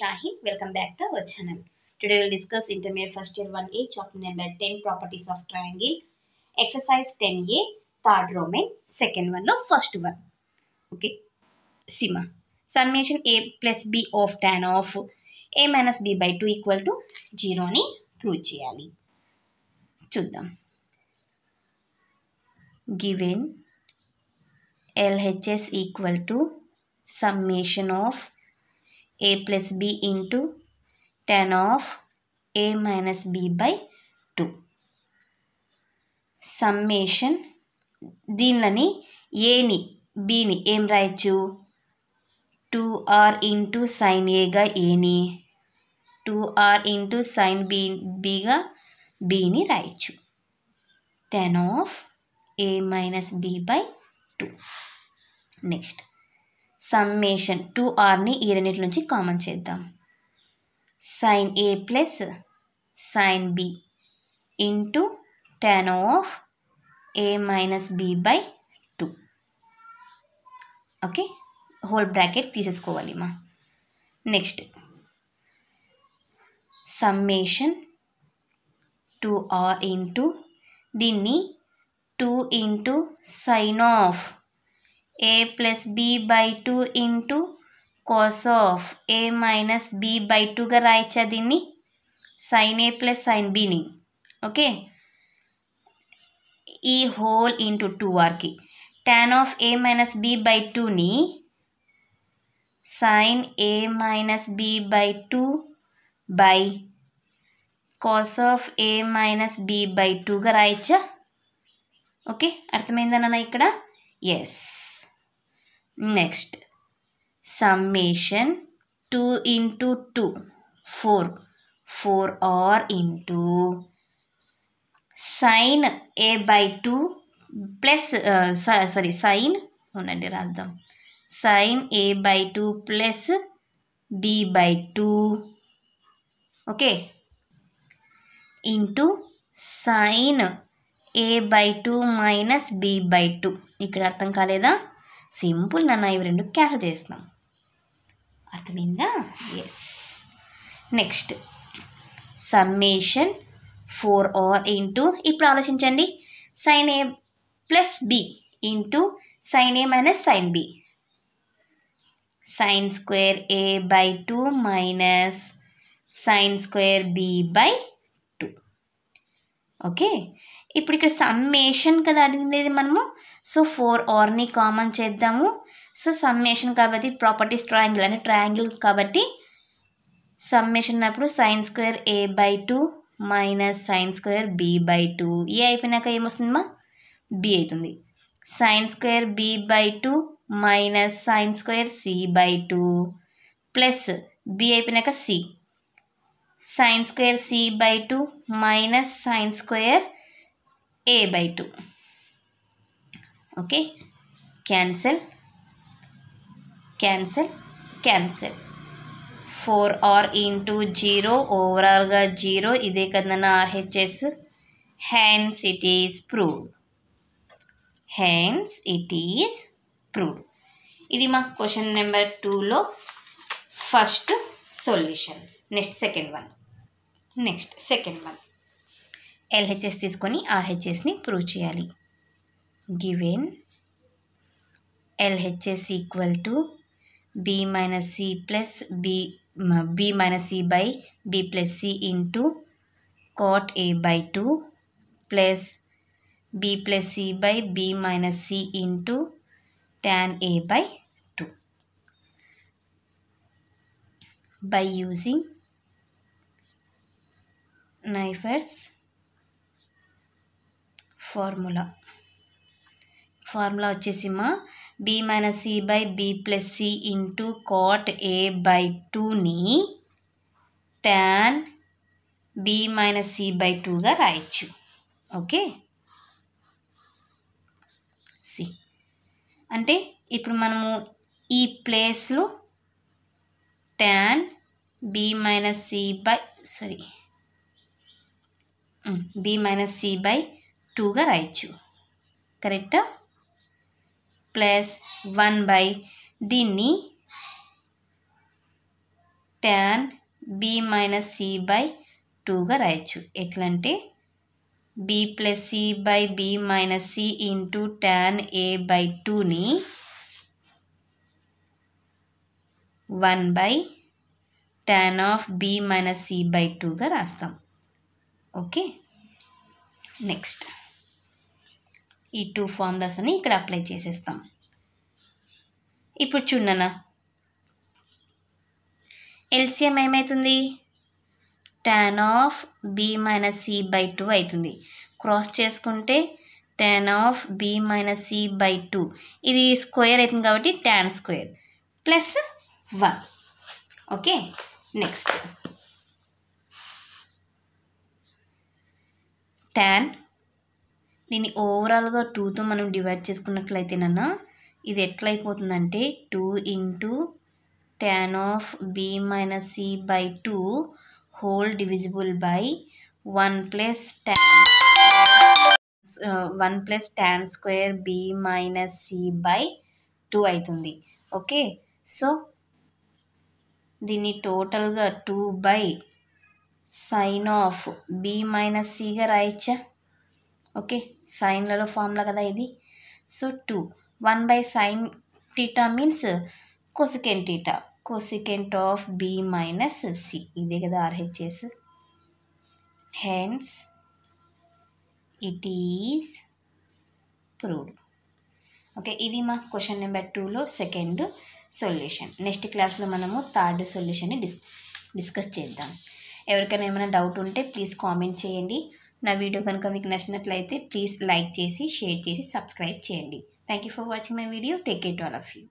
Shaheen. Welcome back to our channel. Today we will discuss intermediate first year 1A chapter number 10 properties of triangle. Exercise 10A third Roman second one no first one. Okay. Sima. Summation A plus B of tan of A minus B by 2 equal to 0 ni prove cheyali. చూద్దాం. Given LHS equal to summation of A plus B into tan of A minus B by 2. Summation దీనిని ఏని బీని ఏం రాయొచ్చు 2r into sine ఏగా ఏని 2r into sine బీగా బీని రాయొచ్చు tan of A minus B by 2. Next summation 2rని ఈ రెండింటి నుంచి కామన్ చేద్దాం sine A plus sine B into tan of A minus B by 2. Okay whole bracket తీసేసుకోవాలి మా నెక్స్ట్ సమ్మేషన్ 2r ఇంటూ దీన్ని 2 into sine of A plus B by 2 into cos of A minus B by 2 గా రాయచ్చా దీన్ని sin A plus sin B ని okay ఈ whole into 2rకి tan of A minus B by 2 ని sin A minus B by 2 by cos of A minus B by 2 గా రాయచ్చా okay అర్థమైందా నాన్న ఇక్కడ ఎస్ next summation 2 into 2 4r into sine A by 2 plus sine ఉండండి రాద్దాం sine A by 2 plus B by 2 okay into sine A by 2 minus B by 2 ఇక్కడ అర్థం కాలేదా సింపుల్ నన్ను ఇవి రెండు క్యాన్సిల్ చేస్తున్నాం అర్థమైందా yes next summation 4r into ఇప్పుడు ఆలోచించండి sine A plus B into sine A minus sine B sine square A by 2 minus sine square B by 2 okay ఇప్పుడు ఇక్కడ సమ్మేషన్ కదా అడిగింది మనము సో 4rని కామన్ చేద్దాము సో సమ్మేషన్ కాబట్టి ప్రాపర్టీస్ ట్రయాంగిల్ అంటే ట్రయాంగిల్ కాబట్టి సమ్మేషన్ అన్నప్పుడు sine square A by 2 minus sine square B by 2 A అయిపోయినాక ఏమొస్తుందమ్మా బి అవుతుంది sine square B by 2 minus sine square C by 2 plus B అయిపోయినాక C sine square C by 2 minus sine square a by 2 okay cancel 4r into 0 overall ga 0 ఇదే కదన్నా RHS hence it is proved ఇది మా question number 2లో first solution next second one LHS తీసుకొని RHSని prove చేయాలి given LHS equal to B minus C plus B minus C by B plus C into cot A by 2 plus B plus C by B minus C into tan A by 2 by using Napier's formula వచ్చేసిమా B minus C by B plus C into cot A by 2ని tan B minus C by 2గా రాయొచ్చు okay see అంటే ఇప్పుడు మనము ఈ ప్లేస్లో tan B minus C by B minus C by 2గా రాయొచ్చు కరెక్టా ప్లస్ 1 బై దీన్ని tan b minus C by టూగా రాయొచ్చు. ఎట్లా అంటే b plus C by b minus C into tan a by టూని 1 by tan of b minus C by టూగా రాస్తాం. ఓకే, నెక్స్ట్ ఈ 2 ఫార్ములాస్ని ఇక్కడ అప్లై చేసేస్తాం. ఇప్పుడు చూడనా, ఎల్సిఎం ఏమవుతుంది, tan of b minus C by two అవుతుంది. క్రాస్ చేసుకుంటే tan of b minus C by two, ఇది స్క్వేర్ అవుతుంది కాబట్టి tan square plus 1. Okay, next tan, దీన్ని ఓవరాల్గా 2తో మనం డివైడ్ చేసుకున్నట్లయితేనన్నా ఇది ఎట్లయిపోతుందంటే 2 into tan of b minus C by two whole divisible by 1 plus tan square b minus C by two అవుతుంది. ఓకే, సో దీన్ని టోటల్గా 2 by sine of b minus సిగా రాయచ్చా. ఓకే, సైన్లలో ఫార్ములా కదా ఇది. So 1 by sine theta means cosecant theta, cosecant of b minus C, ఇదే కదా RHS. Hence it is proved. Okay, ఇది మా క్వశ్చన్ నెంబర్ 2లో సెకండ్ సొల్యూషన్. నెక్స్ట్ క్లాస్లో మనము థర్డ్ సొల్యూషన్ని డిస్కస్ చేద్దాం. ఎవరికైనా ఏమైనా డౌట్ ఉంటే ప్లీజ్ కామెంట్ చేయండి. నా వీడియో కనుక మీకు నచ్చినట్లయితే ప్లీజ్ లైక్ చేసి, షేర్ చేసి, సబ్స్క్రైబ్ చేయండి. Thank you for watching my video. Take care to all of you.